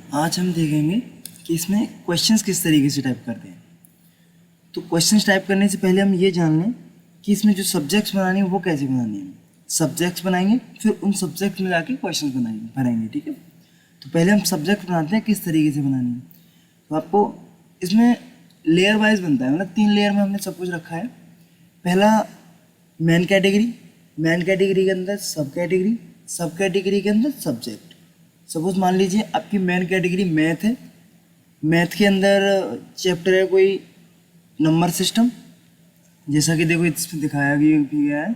आज हम देखेंगे कि इसमें क्वेश्चंस किस तरीके से टाइप करते हैं। तो क्वेश्चंस टाइप करने से पहले हम ये जान लें कि इसमें जो सब्जेक्ट्स बनानी है वो कैसे बनानी है। सब्जेक्ट्स बनाएंगे, फिर उन सब्जेक्ट्स में जाके क्वेश्चंस भरेंगे, ठीक है। तो पहले हम सब्जेक्ट बनाते हैं किस तरीके से बनानी है। तो आपको इसमें लेयर वाइज बनता है, मतलब 3 लेयर में हमने सब कुछ रखा है। पहला मेन कैटेगरी, मेन कैटेगरी के अंदर सब कैटेगरी, सब कैटेगरी के अंदर सब्जेक्ट। सपोज मान लीजिए आपकी मेन कैटेगरी मैथ है, मैथ के अंदर चैप्टर है कोई नंबर सिस्टम, जैसा कि देखो इसमें दिखाया गया है,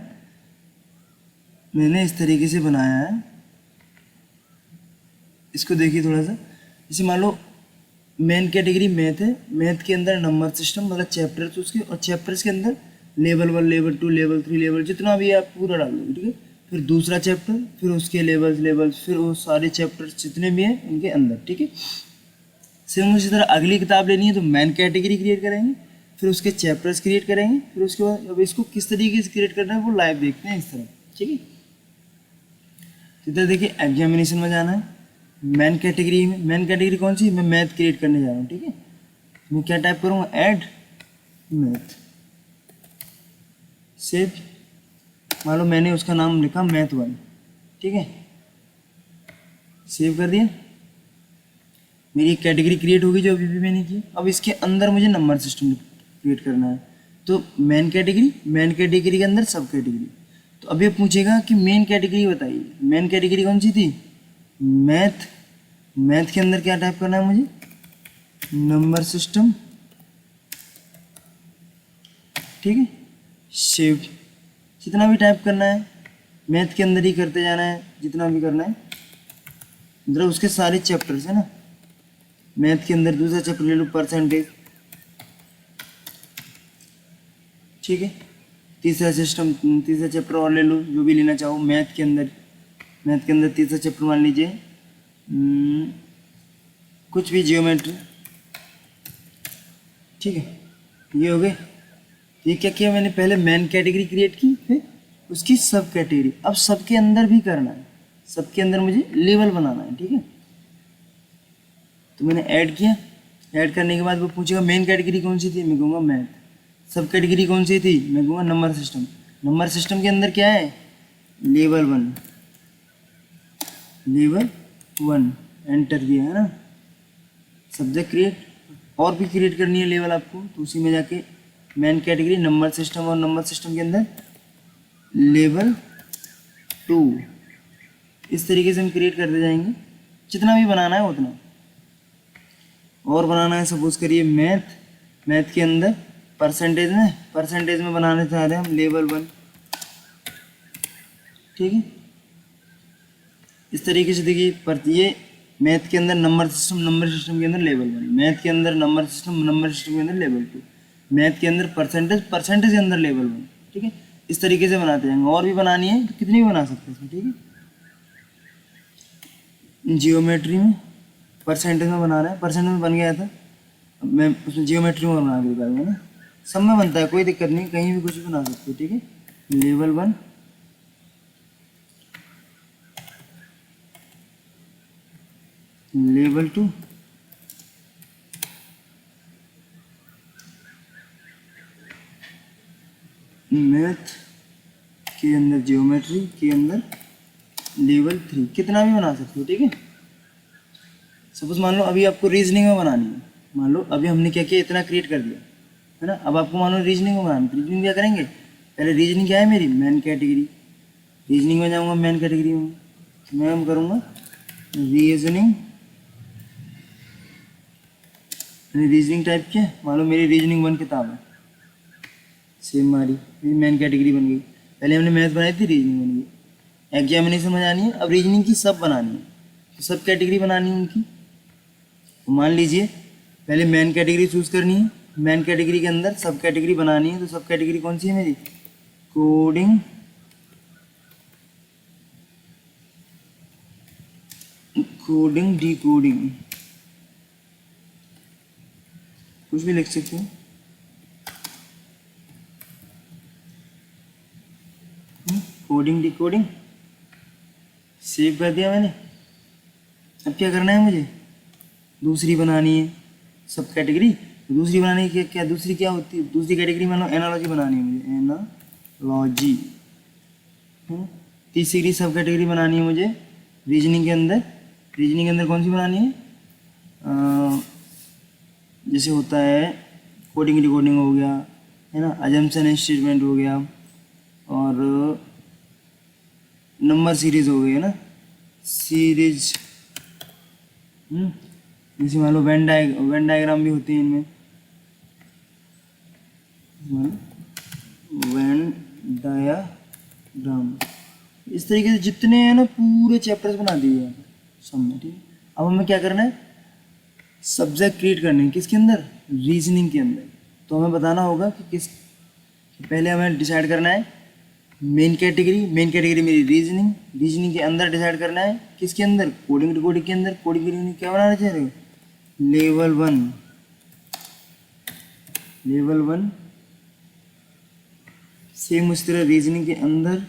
मैंने इस तरीके से बनाया है। इसको देखिए थोड़ा सा, जैसे मान लो मेन कैटेगरी मैथ है, मैथ के अंदर नंबर सिस्टम मतलब चैप्टर्स उसके, और चैप्टर्स के अंदर लेवल 1, लेवल 2, लेवल 3, लेवल जितना भी आप पूरा डाल दोगे, ठीक है। फिर दूसरा चैप्टर, फिर उसके लेवल्स, फिर वो सारे चैप्टर्स जितने भी हैं उनके अंदर, ठीक है। सेम उसी तरह अगली किताब लेनी है तो मेन कैटेगरी क्रिएट करेंगे, फिर उसके चैप्टर्स क्रिएट करेंगे, फिर उसके बाद अब इसको किस तरीके से क्रिएट करना है वो लाइव देखते हैं इस तरह, ठीक है। इधर देखिए एग्जामिनेशन में जाना है, मेन कैटेगरी में, मेन कैटेगरी कौन सी, मैं मैथ क्रिएट करने जा रहा हूँ, ठीक है। मैं क्या टाइप करूँगा, ऐड मैथ, सेव। मान लो मैंने उसका नाम लिखा मैथ 1, ठीक है, सेव कर दिया। मेरी एक कैटेगरी क्रिएट होगी जो अभी भी मैंने की। अब इसके अंदर मुझे नंबर सिस्टम क्रिएट करना है, तो मेन कैटेगरी के अंदर सब कैटेगरी। तो अभी पूछेगा कि मेन कैटेगरी बताइए, मेन कैटेगरी कौन सी थी, मैथ। मैथ के अंदर क्या टाइप करना है मुझे, नंबर सिस्टम, ठीक है, सेव। जितना भी टाइप करना है मैथ के अंदर ही करते जाना है, जितना भी करना है। मतलब उसके सारे चैप्टर्स है ना, मैथ के अंदर दूसरा चैप्टर ले लो परसेंटेज, ठीक है। तीसरा चैप्टर और ले लो, जो भी लेना चाहो मैथ के अंदर तीसरा चैप्टर मान लीजिए कुछ भी जियोमेट्री, ठीक है। ये हो गए। ये क्या किया मैंने, पहले मेन कैटेगरी क्रिएट की, फिर उसकी सब कैटेगरी। अब सबके अंदर भी करना है, सबके अंदर मुझे लेवल बनाना है, ठीक है। तो मैंने ऐड किया, ऐड करने के बाद वो पूछेगा मेन कैटेगरी कौन सी थी, मैं कहूँगा मैथ। सब कैटेगरी कौन सी थी, मैं कहूँगा नंबर सिस्टम। नंबर सिस्टम के अंदर क्या है, लेवल 1 एंटर किया है ना। सब्जेक्ट क्रिएट, और भी क्रिएट करनी है लेवल आपको, तो उसी में जाके मेन कैटेगरी नंबर सिस्टम, और नंबर सिस्टम के अंदर लेवल 2। इस तरीके से हम क्रिएट करते जाएंगे, जितना भी बनाना है उतना। और बनाना है सपोज करिए मैथ के अंदर परसेंटेज में बनाने चाह रहे हैं हम लेवल 1, ठीक है। इस तरीके से देखिए, पर ये मैथ के अंदर नंबर सिस्टम के अंदर लेवल 1, मैथ के अंदर नंबर सिस्टम के अंदर लेवल 2, मैथ के अंदर परसेंटेज के अंदर लेवल 1, ठीक है। इस तरीके से बनाते जाएंगे। और भी बनानी है तो कितनी भी बना सकते हैं इसमें, ठीक है। जियोमेट्री में परसेंटेज में बना रहे हैं, परसेंटेज में बन गया था, अब मैं उसमें जियोमेट्री में बना के दिखाऊंगा ना। सब में बनता है, कोई दिक्कत नहीं, कहीं भी कुछ भी बना सकते हो, ठीक है। लेवल 1, लेवल 2, मैथ के अंदर जियोमेट्री के अंदर लेवल 3, कितना भी बना सकते हो, ठीक है। सपोज मान लो अभी आपको रीजनिंग में बनानी है, मान लो अभी हमने क्या किया, इतना क्रिएट कर दिया है ना। अब आपको मान लो रीजनिंग में बनाना, रीजनिंग क्या करेंगे, पहले रीजनिंग क्या है मेरी, मेन कैटेगरी। रीजनिंग में जाऊँगा मेन कैटेगरी में, तो मैं करूँगा रीजनिंग। रीजनिंग टाइप किया, मान लो मेरी रीजनिंग 1 किताब है, सेम मारी, मेरी मेन कैटेगरी बन गई। पहले हमने मैथ बनाई थी, रीजनिंग बन गई। एग्जामिनेशन में जानी है, अब रीजनिंग की सब बनानी है, तो सब कैटेगरी बनानी है उनकी। तो मान लीजिए पहले मेन कैटेगरी चूज करनी है, मेन कैटेगरी के अंदर सब कैटेगरी बनानी है। तो सब कैटेगरी कौन सी है मेरी, कोडिंग, डिकोडिंग, कुछ भी लिख सकते हो, कोडिंग डिकोडिंग। सेव कर दिया मैंने। अब क्या करना है मुझे, दूसरी बनानी है सब कैटेगरी। दूसरी बनाने की क्या दूसरी क्या होती है, दूसरी कैटेगरी मान लो एनालॉजी बनानी है मुझे, एनालॉजी है। तीसरी सब कैटेगरी बनानी है मुझे रीजनिंग के अंदर। रीजनिंग के अंदर कौन सी बनानी है, जैसे होता है कोडिंग डिकोडिंग हो गया है ना, अजम्पशन स्टेटमेंट हो गया, और नंबर सीरीज हो गई है ना, सीरीज। जैसे मान लो वेन डायग्राम भी होते हैं इनमें, वेन डायग्राम। इस तरीके से जितने हैं ना पूरे चैप्टर्स बना दिए हैं सब में, ठीक है। अब हमें क्या करना है, सब्जेक्ट क्रिएट करने हैं किसके अंदर, रीजनिंग के अंदर। तो हमें बताना होगा कि किस, पहले हमें डिसाइड करना है मेन कैटेगरी मेरी रीजनिंग। रीजनिंग के अंदर डिसाइड करना है किसके अंदर, कोडिंग डिकोडिंग के अंदर। कोडिंग डिकोडिंग क्या बनाना चाह रहे हो, लेवल वन। सेम उस तरह रीजनिंग के अंदर,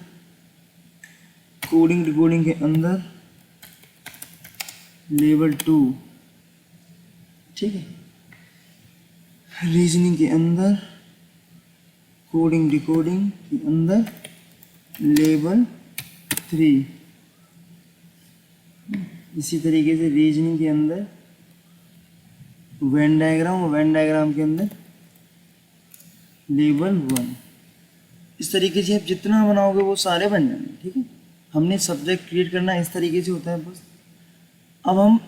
कोडिंग डिकोडिंग के अंदर लेवल 2, ठीक है। रीजनिंग के अंदर, कोडिंग डिकोडिंग के अंदर लेवल 3। इसी तरीके से रीजनिंग के अंदर वेन डायग्राम के अंदर लेवल 1। इस तरीके से आप जितना बनाओगे वो सारे बन जाएंगे, ठीक है। हमने सब्जेक्ट क्रिएट करना इस तरीके से होता है बस। अब हम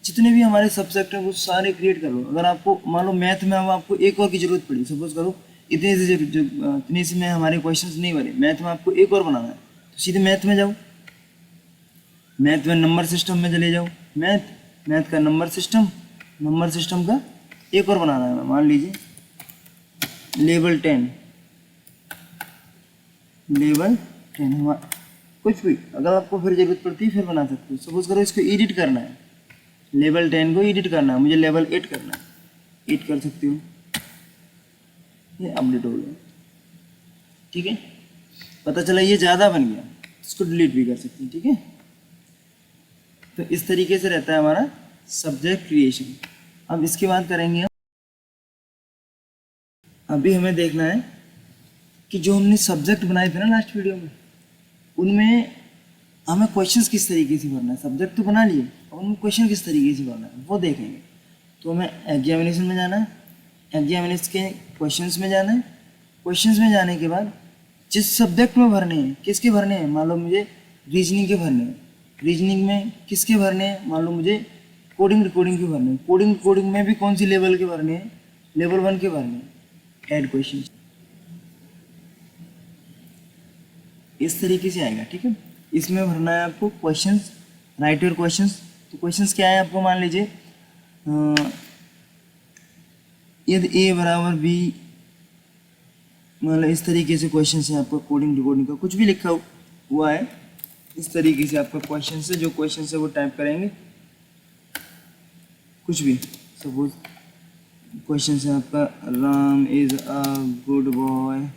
जितने भी हमारे सब्जेक्ट हैं वो सारे क्रिएट कर लो। अगर आपको मान लो मैथ में अब आपको एक और की जरूरत पड़ी, सपोज करो इतने से में हमारे क्वेश्चंस नहीं बने, मैथ में आपको एक और बनाना है, तो सीधे मैथ में जाओ, मैथ में नंबर सिस्टम में चले जाओ। मैथ का नंबर सिस्टम का एक और बनाना है, मान लीजिए लेवल 10 कुछ भी। अगर आपको फिर जरूरत पड़ती है फिर बना सकते हो। सपोज करो इसको एडिट करना है, लेवल 10 को एडिट करना है, मुझे लेवल 8 करना है, 8 कर सकती हूँ, ये अपडेट हो गया, ठीक है। पता चला ये ज़्यादा बन गया, इसको डिलीट भी कर सकते हैं, ठीक है। तो इस तरीके से रहता है हमारा सब्जेक्ट क्रिएशन। अब इसके बाद करेंगे हम, अभी हमें देखना है कि जो हमने सब्जेक्ट बनाए थे ना लास्ट वीडियो में, उनमें हमें क्वेश्चंस किस तरीके से भरना है। सब्जेक्ट तो बना लिए, अब उनमें क्वेश्चन किस तरीके से भरना है वो देखेंगे। तो हमें एग्जामिनेशन में जाना है, एग्जामिनेशन के क्वेश्चंस में जाना है। क्वेश्चंस में जाने के बाद जिस सब्जेक्ट में भरने हैं, किसके भरने हैं, मान लो मुझे रीजनिंग के भरने हैं, रीजनिंग में किसके भरने हैं, मान लो मुझे कोडिंग के भरने हैं, कोडिंग में भी कौन सी लेवल के भरने हैं, लेवल 1 के भरने हैं। ऐड क्वेश्चन इस तरीके से आएगा, ठीक है। इसमें भरना है आपको क्वेश्चंस, राइट योर क्वेश्चंस। तो क्वेश्चंस क्या है आपको, मान लीजिए यदि ए बराबर बी, मतलब इस तरीके से क्वेश्चन है आपका। कोडिंग डिकोडिंग का कुछ भी लिखा हुआ है, इस तरीके से आपका क्वेश्चन है। जो क्वेश्चन है वो टाइप करेंगे, कुछ भी। सपोज क्वेश्चन है आपका, Ram is a good boy.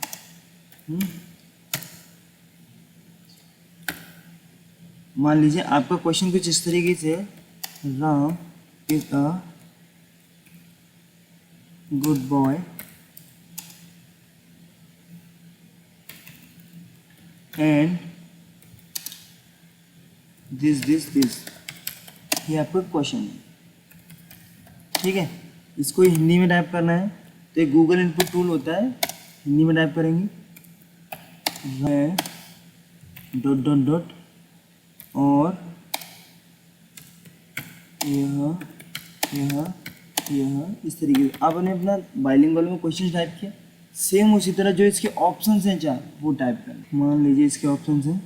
मान लीजिए आपका क्वेश्चन कुछ इस तरीके से है, Ram is a good boy and this ये आपका क्वेश्चन है, ठीक है। इसको हिंदी में टाइप करना है, तो एक गूगल इनपुट टूल होता है, हिंदी में टाइप करेंगे डॉट और यह इस तरीके से आपने अपना बाइलिंगुअल में क्वेश्चन टाइप किया। सेम उसी तरह जो इसके ऑप्शंस हैं 4 वो टाइप करें। मान लीजिए इसके ऑप्शंस हैं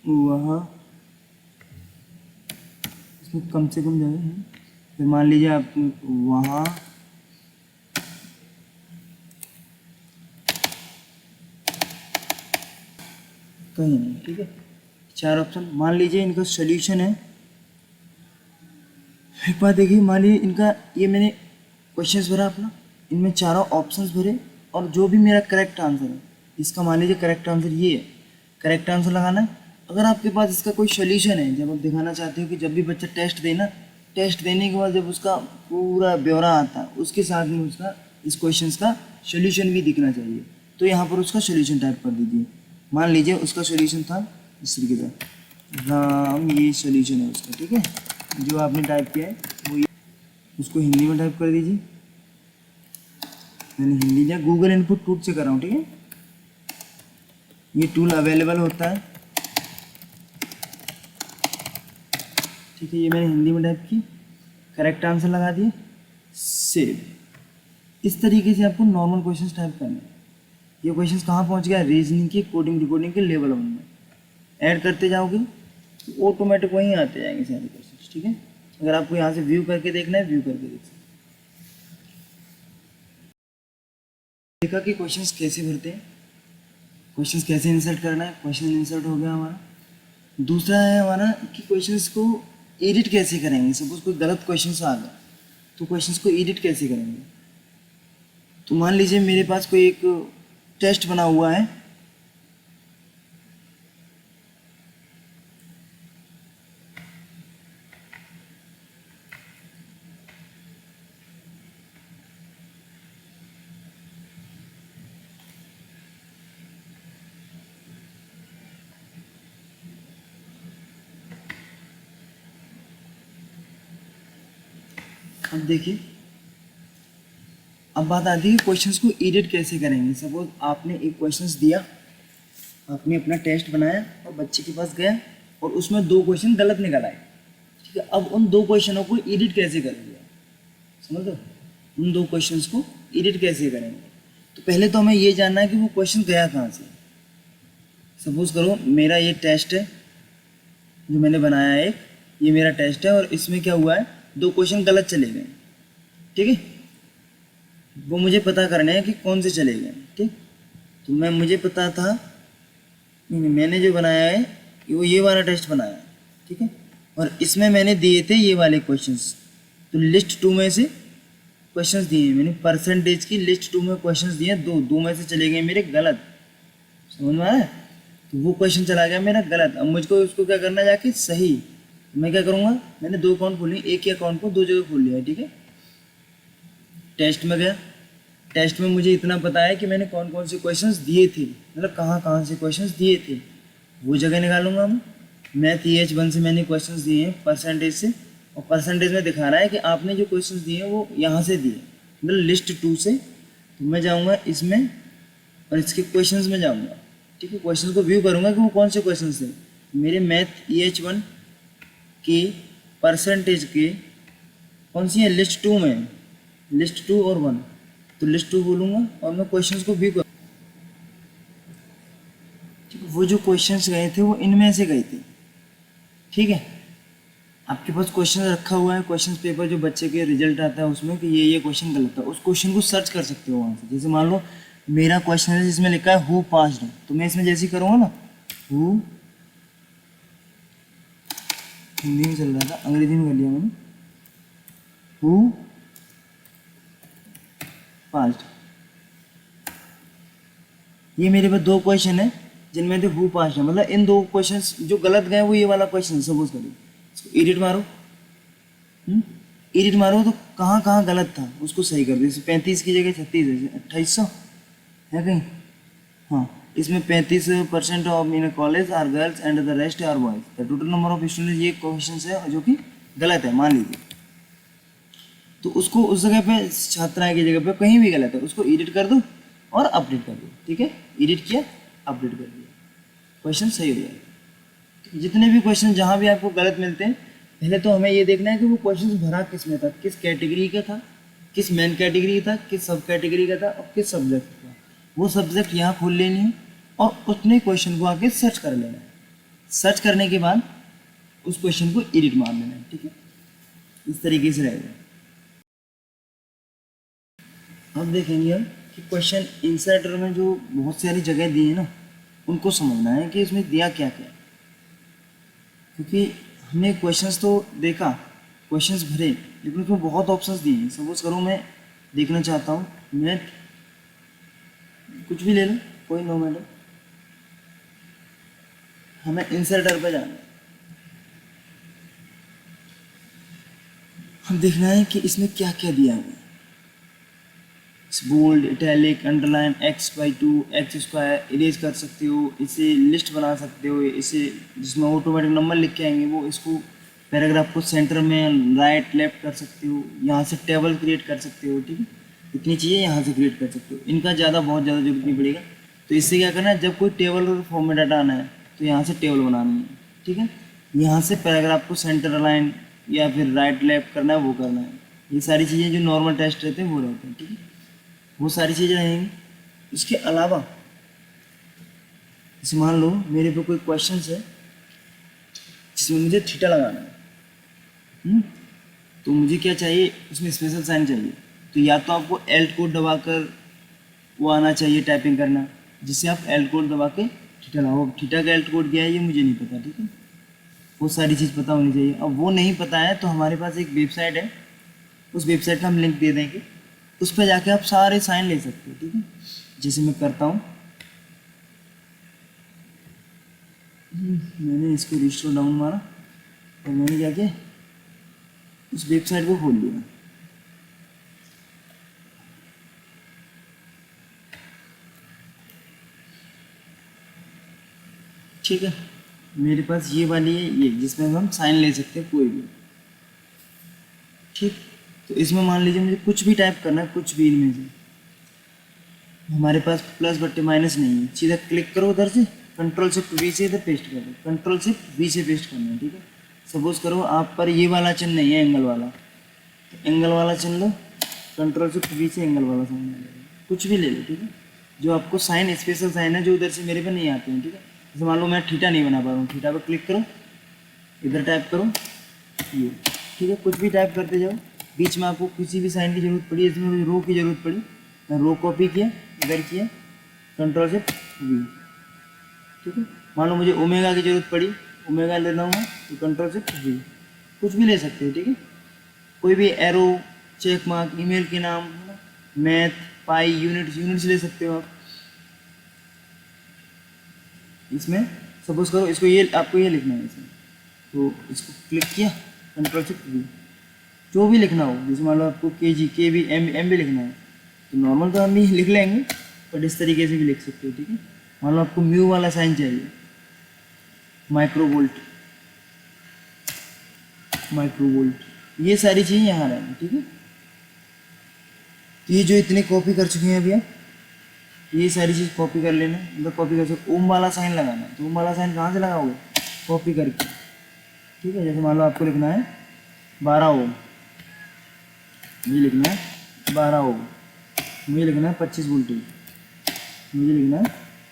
वहाँ, इसमें कम से कम जगह है। फिर मान लीजिए आप वहाँ कहीं नहीं, ठीक है। 4 ऑप्शन, मान लीजिए इनका सॉल्यूशन है। एक बात देखिए, मान लीजिए इनका ये मैंने क्वेश्चंस भरा अपना, इनमें चारों ऑप्शंस भरे और जो भी मेरा करेक्ट आंसर है, इसका मान लीजिए करेक्ट आंसर ये है, करेक्ट आंसर लगाना है। अगर आपके पास इसका कोई सोल्यूशन है, जब आप दिखाना चाहते हो कि जब भी बच्चा टेस्ट देना, टेस्ट देने के बाद जब उसका पूरा ब्यौरा आता है उसके साथ में उसका इस क्वेश्चंस का सोल्यूशन भी दिखना चाहिए। तो यहाँ पर उसका सोल्यूशन टाइप कर दीजिए। मान लीजिए उसका सोल्यूशन था इस तरीके से, राम, ये सोल्यूशन है उसका, ठीक है। जो आपने टाइप किया है वो ये, उसको हिंदी में टाइप कर दीजिए। मैंने हिंदी या गूगल इनपुट टूल से कर रहा हूँ, ठीक है। ये टूल अवेलेबल होता है, ठीक है। ये मैंने हिंदी में टाइप की, करेक्ट आंसर लगा दिए, सेव। इस तरीके से आपको नॉर्मल क्वेश्चंस टाइप करने हैं। ये क्वेश्चंस कहाँ पहुँच गया, रीजनिंग के, कोडिंग डिकोडिंग के लेवल 1 में। ऐड करते जाओगे तो ऑटोमेटिक वहीं आते जाएंगे सारे क्वेश्चंस, ठीक है। अगर आपको यहाँ से व्यू करके देखना है, व्यू करके देख सकते हैं। देखा कि क्वेश्चंस कैसे भरते हैं, क्वेश्चंस कैसे इंसर्ट करना है। क्वेश्चन इंसर्ट हो गया हमारा। दूसरा है हमारा कि क्वेश्चंस को एडिट कैसे करेंगे। सपोज कोई गलत क्वेश्चन आ गया तो क्वेश्चंस को एडिट कैसे करेंगे। तो मान लीजिए मेरे पास कोई एक टेस्ट बना हुआ है, अब देखिए, अब बात आती है क्वेश्चंस को एडिट कैसे करेंगे। सपोज आपने एक क्वेश्चंस दिया, आपने अपना टेस्ट बनाया और बच्चे के पास गया और उसमें 2 क्वेश्चन गलत निकल आए, ठीक है। अब उन 2 क्वेश्चनों को एडिट कैसे करेंगे, समझ लो। उन 2 क्वेश्चंस को एडिट कैसे करेंगे, तो पहले तो हमें ये जानना है कि वो क्वेश्चन गया कहाँ से। सपोज करो मेरा ये टेस्ट है जो मैंने बनाया है, ये मेरा टेस्ट है और इसमें क्या हुआ है, 2 क्वेश्चन गलत चले गए, ठीक है। वो मुझे पता करना है कि कौन से चले गए, ठीक। तो मुझे पता था, मैंने जो बनाया है वो ये वाला टेस्ट बनाया है, ठीक है। और इसमें मैंने दिए थे ये वाले क्वेश्चंस। तो लिस्ट 2 में से क्वेश्चंस दिए मैंने, परसेंटेज की लिस्ट 2 में क्वेश्चंस दिए, 2 में से चले गए मेरे गलत, समझ में आया। तो वो क्वेश्चन चला गया मेरा गलत। अब मुझको उसको क्या करना है, जाके सही। मैं क्या करूँगा, मैंने 2 अकाउंट खोले, एक ही अकाउंट को 2 जगह खोल लिया है, ठीक है। टेस्ट में गया, टेस्ट में मुझे इतना पता है कि मैंने कौन कौन से क्वेश्चंस दिए थे, मतलब कहाँ कहाँ से क्वेश्चंस दिए थे, वो जगह निकालूंगा मैं। मैथ EH1 से मैंने क्वेश्चंस दिए हैं परसेंटेज से, और परसेंटेज में दिखा रहा है कि आपने जो क्वेश्चंस दिए हैं वो यहाँ से दिए, मतलब लिस्ट 2 से। तो मैं जाऊँगा इसमें और इसके क्वेश्चंस में जाऊँगा, ठीक है। क्वेश्चन को व्यू करूँगा कि वो कौन से क्वेश्चन थे मेरे मैथ EH1 के परसेंटेज के, कौन सी है, लिस्ट 2 में, लिस्ट 2 और 1। तो लिस्ट 2 बोलूँगा और मैं क्वेश्चंस को व्यू करूँ, ठीक है। वो जो क्वेश्चंस गए थे वो इनमें से गए थे, ठीक है। आपके पास क्वेश्चन रखा हुआ है, क्वेश्चन पेपर जो बच्चे के रिजल्ट आता है उसमें कि ये क्वेश्चन गलत था, उस क्वेश्चन को सर्च कर सकते हो वहाँ से। जैसे मान लो मेरा क्वेश्चन है जिसमें लिखा है हु पास्ड, तो मैं इसमें जैसे ही करूँगा ना, हु, हिंदी में चल रहा था, अंग्रेजी में कर लिया मैंने, हु पास्ड। ये मेरे पास 2 क्वेश्चन है जिनमें से हु पास्ड है, मतलब इन 2 क्वेश्चंस जो गलत गए वो ये वाला क्वेश्चन। सपोज करिए इसको एडिट मारो, एडिट मारो तो कहाँ कहाँ गलत था उसको सही कर दो। जैसे 35 की जगह 36 है, 2800 है कहीं, हाँ। इसमें 35% of in college are girls and the rest are boys, the total number of students, ये क्वेश्चन है जो कि गलत है मान लीजिए। तो उसको उस जगह पे छात्राएं की जगह पे कहीं भी गलत है उसको एडिट कर दो और अपडेट कर दो, ठीक है। एडिट किया, अपडेट कर दिया, क्वेश्चन सही हो जाएगा। जितने भी क्वेश्चन जहाँ भी आपको गलत मिलते हैं, पहले तो हमें ये देखना है कि वो क्वेश्चन भरा किस में था, किस कैटेगरी का था, किस मेन कैटेगरी का था, किस सब कैटेगरी का था और किस सब्जेक्ट का। वो सब्जेक्ट यहाँ खोल लेनी है और उतने क्वेश्चन को आके सर्च कर लेना है। सर्च करने के बाद उस क्वेश्चन को एडिट मार लेना है, ठीक है। इस तरीके से रहेगा। अब देखेंगे हम कि क्वेश्चन इंसर्टर में जो बहुत सारी जगह दी है ना, उनको समझना है कि इसमें दिया क्या क्या, क्योंकि हमने क्वेश्चंस तो देखा, क्वेश्चंस भरे, लेकिन उसमें बहुत ऑप्शंस दिए हैं। सपोज करो मैं देखना चाहता हूँ मैथ, कुछ भी ले लो, कोई नो मैटर, हमें इंसर्टर पे जाना है। हम देखना है कि इसमें क्या क्या दिया हुआ है। Bold, italic, underline, x/2, x square erase कर सकते हो, इसे लिस्ट बना सकते हो, इसे जिसमें ऑटोमेटिक नंबर लिख के आएंगे वो इसको पैराग्राफ को सेंटर में राइट लेफ्ट कर सकते हो, यहाँ से टेबल क्रिएट कर सकते हो। ठीक है, इतनी चीज़ें यहाँ से क्रिएट कर सकते हो, इनका बहुत ज़्यादा जरूरत नहीं पड़ेगा। तो इससे क्या करना है, जब कोई टेबल और फॉर्म में डाटा आना है तो यहाँ से टेबल बनानी है। ठीक है, यहाँ से पैराग्राफ को सेंटर अलाइन या फिर राइट लेफ्ट करना है, वो करना है। ये सारी चीज़ें जो नॉर्मल टेस्ट रहते हैं वो रहते हैं। ठीक है, वो सारी चीज़ें रहेंगी। इसके अलावा जैसे मान लो मेरे पे कोई क्वेश्चन है जिसमें मुझे थीटा लगाना है, तो मुझे क्या चाहिए, उसमें स्पेशल साइन चाहिए। तो या तो आपको एल्ट कोड दबाकर वो आना चाहिए टाइपिंग करना, जिससे आप एल्ट कोड दबा के थीटा लगाओ। थीटा का एल्ट कोड क्या है ये मुझे नहीं पता। ठीक है, वो सारी चीज़ पता होनी चाहिए। अब वो नहीं पता है तो हमारे पास एक वेबसाइट है, उस वेबसाइट का हम लिंक दे देंगे, उस पर जाके आप सारे साइन ले सकते हो। ठीक है, जैसे मैं करता हूँ, मैंने इसको रिस्टोर डाउन मारा और मैंने क्या किया, उस वेबसाइट को खोल लिया। ठीक है, मेरे पास ये वाली है, ये जिसमें हम साइन ले सकते हैं कोई भी। ठीक, तो इसमें मान लीजिए मुझे कुछ भी टाइप करना है, कुछ भी इनमें से। हमारे पास प्लस बट्टे माइनस नहीं है, सीधा क्लिक करो उधर से, कंट्रोल शिफ्ट वी से इधर पेस्ट कर दो, कंट्रोल शिफ्ट वी से पेस्ट करना है। ठीक है, सपोज करो आप पर ये वाला चिन्ह नहीं है, एंगल वाला, तो एंगल वाला चिन्ह लो, कंट्रोल शिफ्ट वी से एंगल वाला साइन ले लो, कुछ भी ले लो। ठीक है, जो आपको साइन स्पेशल साइन है जो उधर से मेरे पे नहीं आते हैं। ठीक है, जैसे मान लो मैं थीटा नहीं बना पा रहा हूँ, थीटा पर क्लिक करो, इधर टाइप करो ये। ठीक है, कुछ भी टाइप करते जाओ, बीच में आपको किसी भी साइन की जरूरत पड़ी, इसमें मुझे रो की जरूरत पड़ी, मैं रो कॉपी किया, इधर किया, कंट्रोल से वी। ठीक है, मान लो मुझे ओमेगा की जरूरत पड़ी, ओमेगा लेना हूँ तो कंट्रोल से वी, कुछ भी ले सकते हो। ठीक है, कोई भी एरो, चेक मार्क, ईमेल के नाम, मैथ, पाई, यूनिट्स ले सकते हो आप इसमें। सपोज करो इसको ये आपको ये लिखना है इसमें, तो इसको क्लिक किया, कंट्रोल से वी, जो भी लिखना हो, जैसे मान लो आपको केजी, केबी, एम भी लिखना है तो नॉर्मल तो हम भी लिख लेंगे, बट इस तरीके से भी लिख सकते हो। ठीक है, मान लो आपको म्यू वाला साइन चाहिए, माइक्रोवोल्ट, ये सारी चीज़ें यहाँ रहेंगी। ठीक है, तो ये जो इतने कॉपी कर चुके हैं अभी आप, ये सारी चीज़ कॉपी कर लेना, मतलब कॉपी कर सकते। ओम वाला साइन लगाना है, तो ओम वाला साइन कहाँ से लगाओगे, कॉपी करके। ठीक है, जैसे मान लो आपको लिखना है 12 ओम, मुझे लिखना है 12 ओम, मुझे लिखना है 25 वोल्टेज, मुझे लिखना है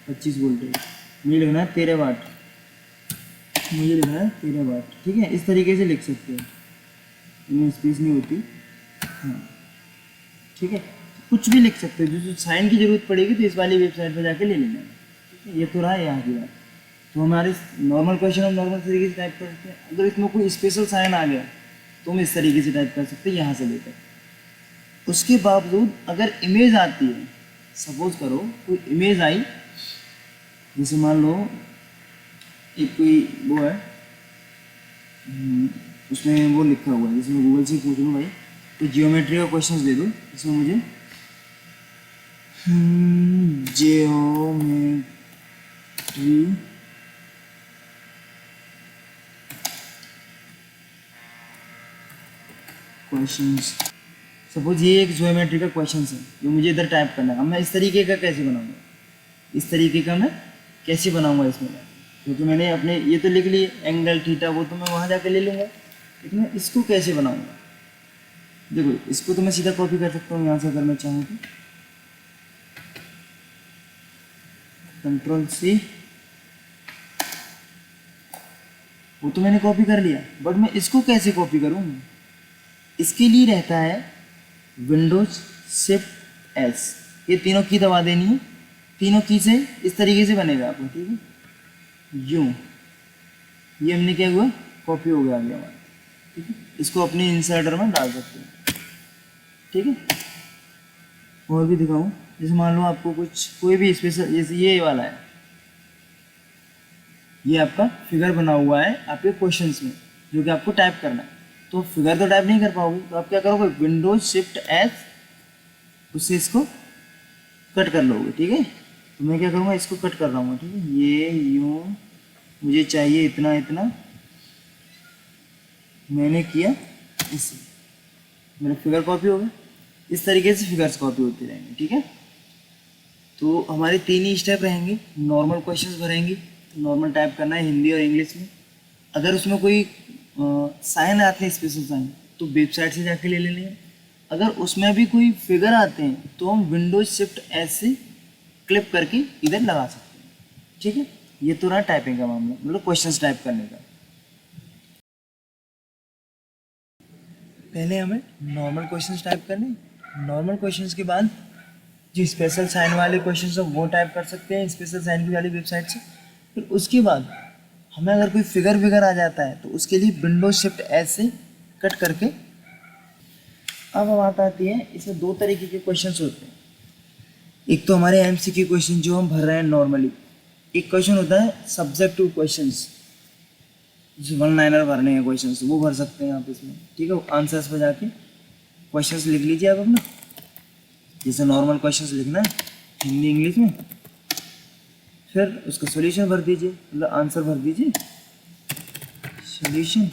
25 वोल्टेज, मुझे लिखना है 13 वाट, मुझे लिखना है 13 वाट। ठीक है, इस तरीके से लिख सकते हो, इनमें स्पेस नहीं होती। हाँ, ठीक है, कुछ भी लिख सकते हो, जो साइन की जरूरत पड़ेगी तो इस वाली वेबसाइट पर जाके ले लेना। ठीक है, ये तो रहा है यहाँ की बात। तो हमारे नॉर्मल क्वेश्चन हम नॉर्मल तरीके से टाइप कर सकते हैं, अगर इसमें कोई स्पेशल साइन आ गया तो हम इस तरीके से टाइप कर सकते हैं यहाँ से लेकर। उसके बावजूद अगर इमेज आती है, सपोज करो कोई इमेज आई, जैसे मान लो एक कोई वो है, उसमें वो लिखा हुआ है, जैसे मैं गूगल से पूछ लूँ भाई तो जियोमेट्री का क्वेश्चन दे दो, इसमें मुझे जियोमेट्री क्वेश्चंस, सपोज ये एक जियोमेट्री का क्वेश्चन है जो मुझे इधर टाइप करना है। अब मैं इस तरीके का कैसे बनाऊंगा, इस तरीके का मैं कैसे बनाऊंगा इसमें, क्योंकि मैंने अपने ये तो लिख लिए एंगल थीटा, वो तो मैं वहाँ जाके ले लूँगा, लेकिन मैं इसको कैसे बनाऊंगा। देखो इसको तो मैं सीधा कॉपी कर सकता हूँ यहाँ से अगर मैं चाहूँ तो, कंट्रोल सी, वो तो मैंने कॉपी कर लिया, बट मैं इसको कैसे कॉपी करूँ, इसके लिए रहता है विंडोज शिफ्ट एस, ये तीनों की दबा देनी है, तीनों की से इस तरीके से बनेगा आपको। ठीक है, यूँ, ये हमने क्या हुआ, कॉपी हो गया आगे हमारा। ठीक है, इसको अपने इंसर्टर में डाल सकते हैं। ठीक है, और भी दिखाऊँ, जैसे मान लो आपको कुछ कोई भी स्पेशल, जैसे ये वाला है, ये आपका फिगर बना हुआ है आपके क्वेश्चंस में, जो कि आपको टाइप करना है। तो फिगर तो टाइप नहीं कर पाओगे, तो आप क्या करोगे, विंडोज शिफ्ट एस, उससे इसको कट कर लोगे। ठीक है, तो मैं क्या करूँगा, इसको कट कर रहा हूँ। ठीक है, ये यूँ मुझे चाहिए इतना इतना, मैंने किया इसे, मेरा फिगर कॉपी हो गया। इस तरीके से फिगर्स कॉपी होते रहेंगे। ठीक है, तो हमारे 3 ही स्टेप रहेंगे। नॉर्मल क्वेश्चंस भरेंगे, नॉर्मल टाइप करना है हिंदी और इंग्लिश में। अगर उसमें कोई साइन आते हैं, स्पेशल साइन, तो वेबसाइट से जाके ले लेने हैं। अगर उसमें भी कोई फिगर आते हैं तो हम विंडोज शिफ्ट एस से क्लिप करके इधर लगा सकते हैं। ठीक है, ये तो रहा टाइपिंग का मामला, मतलब क्वेश्चंस टाइप करने का। पहले हमें नॉर्मल क्वेश्चंस टाइप करने, नॉर्मल क्वेश्चंस के बाद जो स्पेशल साइन वाले क्वेश्चंस हैं वो टाइप कर सकते हैं स्पेशल साइन की वाली वेबसाइट से। फिर उसके बाद हमें अगर कोई फिगर विगर आ जाता है तो उसके लिए विंडोज शिफ्ट एस से कट करके। अब हम बात आती है, इसमें 2 तरीके के क्वेश्चंस होते हैं। एक तो हमारे एमसीक्यू क्वेश्चन जो हम भर रहे हैं नॉर्मली, एक क्वेश्चन होता है सब्जेक्टिव क्वेश्चंस, जो 1 लाइनर भरने हैं क्वेश्चंस, वो भर सकते हैं आप इसमें। ठीक है, आंसर्स पर जाके क्वेश्चंस लिख लीजिए आप अपना, जैसे नॉर्मल क्वेश्चंस लिखना है हिंदी इंग्लिश में, फिर उसका सॉल्यूशन भर दीजिए, मतलब आंसर भर दीजिए, सॉल्यूशन।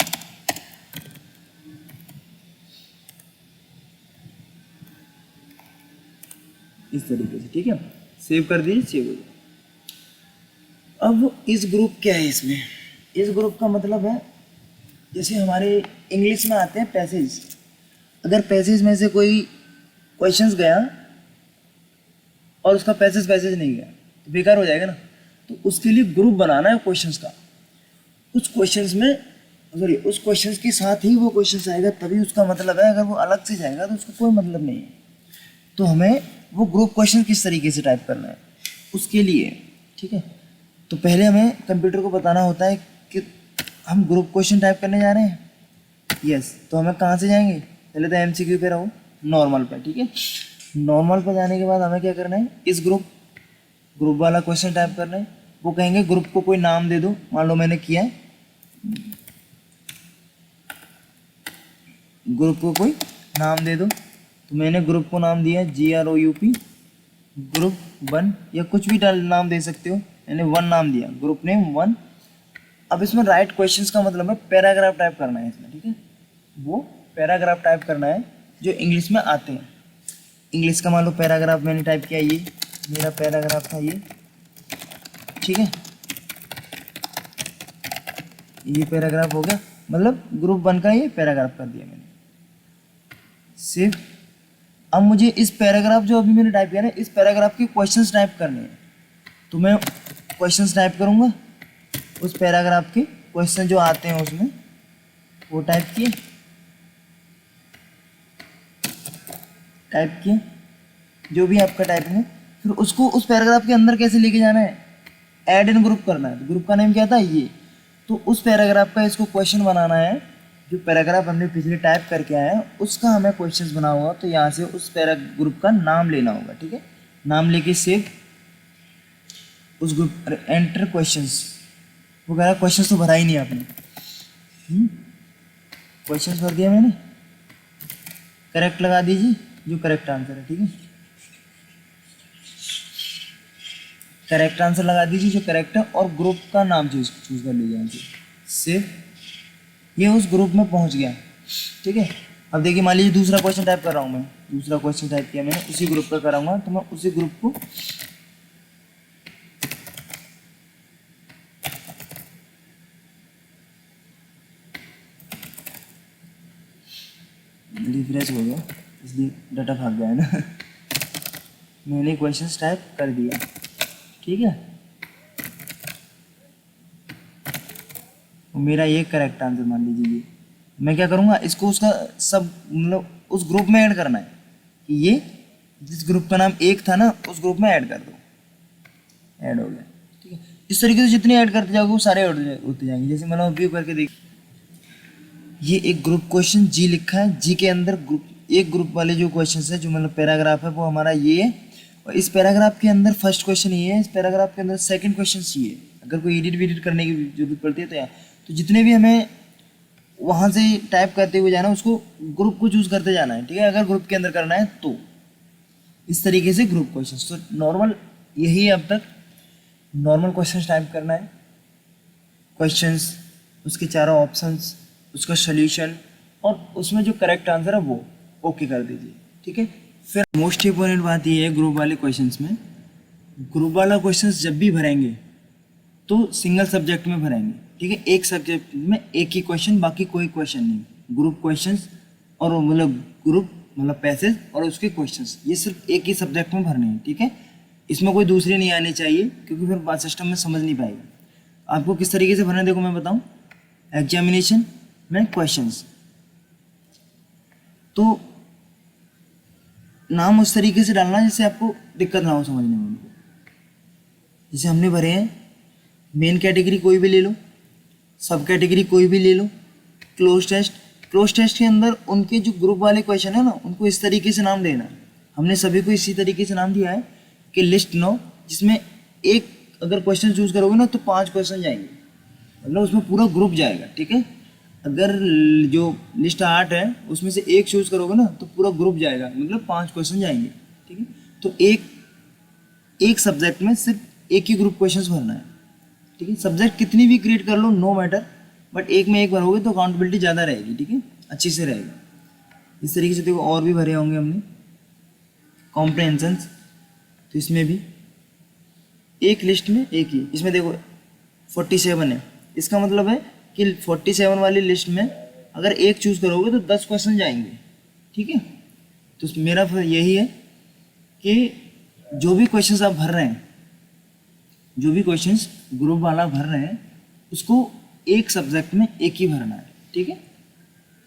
इस तरीके से। ठीक है, सेव कर दीजिए, सेव हो गया। अब इस ग्रुप क्या है, इसमें इस ग्रुप का मतलब है, जैसे हमारे इंग्लिश में आते हैं पैसेज, अगर पैसेज में से कोई क्वेश्चंस गया और उसका पैसेज नहीं गया तो बेकार हो जाएगा ना। तो उसके लिए ग्रुप बनाना है क्वेश्चंस का। उस क्वेश्चंस में सॉरी उस क्वेश्चंस के साथ ही वो क्वेश्चंस आएगा, तभी उसका मतलब है। अगर वो अलग से जाएगा तो उसका कोई मतलब नहीं है। तो हमें वो ग्रुप क्वेश्चन किस तरीके से टाइप करना है उसके लिए। ठीक है, तो पहले हमें कंप्यूटर को बताना होता है कि हम ग्रुप क्वेश्चन टाइप करने जा रहे हैं। यस, तो हमें कहाँ से जाएंगे, पहले तो एमसीक्यू पे रहो, नॉर्मल पे। ठीक है, नॉर्मल पर जाने के बाद हमें क्या करना है, इस ग्रुप वाला क्वेश्चन टाइप करना है। वो कहेंगे ग्रुप को कोई नाम दे दो, मान लो मैंने किया है, ग्रुप को कोई नाम दे दो। तो मैंने ग्रुप को नाम दिया GROUP, ग्रुप 1, या कुछ भी नाम दे सकते हो। मैंने 1 नाम दिया, ग्रुप नेम 1। अब इसमें राइट क्वेश्चंस का मतलब है पैराग्राफ टाइप करना है इसमें। ठीक है, वो पैराग्राफ टाइप करना है जो इंग्लिश में आते हैं। इंग्लिश का मान लो पैराग्राफ मैंने टाइप किया, ये मेरा पैराग्राफ था ये। ठीक है, ये पैराग्राफ हो गया, मतलब ग्रुप 1 का ये पैराग्राफ कर दिया मैंने, सेव। अब मुझे इस पैराग्राफ जो अभी मैंने टाइप किया है, इस पैराग्राफ के क्वेश्चंस टाइप करने हैं। तो मैं क्वेश्चंस टाइप करूँगा, उस पैराग्राफ के क्वेश्चन जो आते हैं उसमें वो टाइप किए जो भी आपका टाइपिंग है। फिर उसको उस पैराग्राफ के अंदर कैसे लेके जाना है, ऐड इन ग्रुप करना है। तो ग्रुप का नेम क्या था, ये। तो उस पैराग्राफ का इसको क्वेश्चन बनाना है, जो पैराग्राफ हमने पिछले टाइप करके आए हैं उसका हमें क्वेश्चंस बना हुआ। तो यहाँ से उस ग्रुप का नाम लेना होगा। ठीक है, नाम लेके सेव, उस ग्रुप एंटर क्वेश्चंस। वो कह रहा क्वेश्चंस तो भरा ही नहीं आपने। क्वेश्चंस भर दिया मैंने, करेक्ट लगा दीजिए जो करेक्ट आंसर है। ठीक है, करेक्ट आंसर लगा दीजिए जो करेक्ट है, और ग्रुप का नाम चूज कर लीजिए यहाँ से, सेव। ये उस ग्रुप में पहुंच गया। ठीक है, अब देखिए मान लीजिए दूसरा क्वेश्चन टाइप कर रहा हूँ मैं, दूसरा क्वेश्चन टाइप किया मैंने, उसी ग्रुप पर कराऊंगा। तो मैं उसी ग्रुप को रिफ्रेश हो गया, इसलिए डाटा भाग गया है ना। मैंने क्वेश्चन टाइप कर दिया। ठीक है, मेरा ये करेक्ट आंसर मान लीजिए। ये मैं क्या करूँगा, इसको उसका सब मतलब उस ग्रुप में ऐड करना है कि ये जिस ग्रुप का नाम 1 था ना उस ग्रुप में ऐड कर दो। ऐड हो गया। ठीक है, इस तरीके से जितने ऐड करते जाओगे वो सारे ऐड होते जाएंगे। जैसे मैंने व्यू करके देख, ये एक ग्रुप क्वेश्चन जी लिखा है, जी के अंदर एक ग्रुप वाले जो क्वेश्चन है, जो मतलब पैराग्राफ है, वो हमारा ये है। और इस पैराग्राफ के अंदर फर्स्ट क्वेश्चन ये है, इस पैराग्राफ के अंदर सेकंड क्वेश्चन ये है, अगर कोई एडिट वीडिट करने की जरूरत पड़ती है तो जितने भी हमें वहाँ से टाइप करते हुए जाना, उसको ग्रुप को चूज करते जाना है, ठीक है। अगर ग्रुप के अंदर करना है तो इस तरीके से ग्रुप क्वेश्चंस। तो नॉर्मल यही है, अब तक नॉर्मल क्वेश्चंस टाइप करना है, क्वेश्चंस, उसके चारों ऑप्शंस, उसका सोल्यूशन और उसमें जो करेक्ट आंसर है वो ओके कर दीजिए, ठीक है। फिर मोस्ट इंपॉर्टेंट बात ये है ग्रुप वाले क्वेश्चंस में, ग्रुप वाला क्वेश्चंस जब भी भरेंगे तो सिंगल सब्जेक्ट में भरेंगे, ठीक है। एक सब्जेक्ट में एक ही क्वेश्चन, बाकी कोई क्वेश्चन नहीं। ग्रुप क्वेश्चंस और मतलब ग्रुप मतलब पैसेज और उसके क्वेश्चंस, ये सिर्फ एक ही सब्जेक्ट में भरने हैं, ठीक है। इसमें कोई दूसरी नहीं आनी चाहिए, क्योंकि फिर बात सिस्टम में समझ नहीं पाएगा। आपको किस तरीके से भरना है देखो मैं बताऊं। एग्जामिनेशन में क्वेश्चंस, तो नाम उस तरीके से डालना जिससे आपको दिक्कत ना हो समझने में उनको। जैसे हमने भरे हैं, मेन कैटेगरी कोई भी ले लो, सब कैटेगरी कोई भी ले लो, क्लोज टेस्ट। क्लोज टेस्ट के अंदर उनके जो ग्रुप वाले क्वेश्चन है ना, उनको इस तरीके से नाम देना है। हमने सभी को इसी तरीके से नाम दिया है कि लिस्ट 9, जिसमें एक अगर क्वेश्चन चूज करोगे ना तो 5 क्वेश्चन जाएंगे, मतलब उसमें पूरा ग्रुप जाएगा, ठीक है। अगर जो लिस्ट 8 है उसमें से एक चूज करोगे ना तो पूरा ग्रुप जाएगा, मतलब 5 क्वेश्चन जाएंगे, ठीक है। तो एक सब्जेक्ट में सिर्फ एक ही ग्रुप क्वेश्चंस भरना है, ठीक है। सब्जेक्ट कितनी भी क्रिएट कर लो, नो मैटर, बट एक में एक भरोगे तो अकाउंटेबिलिटी ज़्यादा रहेगी, ठीक है, अच्छी से रहेगा। इस तरीके से देखो और भी भरे होंगे हमने कॉम्प्रहेंशंस, तो इसमें भी एक लिस्ट में एक ही, इसमें देखो 47 है, इसका मतलब है कि 47 वाली लिस्ट में अगर एक चूज करोगे तो 10 क्वेश्चन जाएंगे, ठीक है। तो मेरा फिर यही है कि जो भी क्वेश्चंस आप भर रहे हैं, जो भी क्वेश्चंस ग्रुप वाला भर रहे हैं, उसको एक सब्जेक्ट में एक ही भरना है, ठीक है।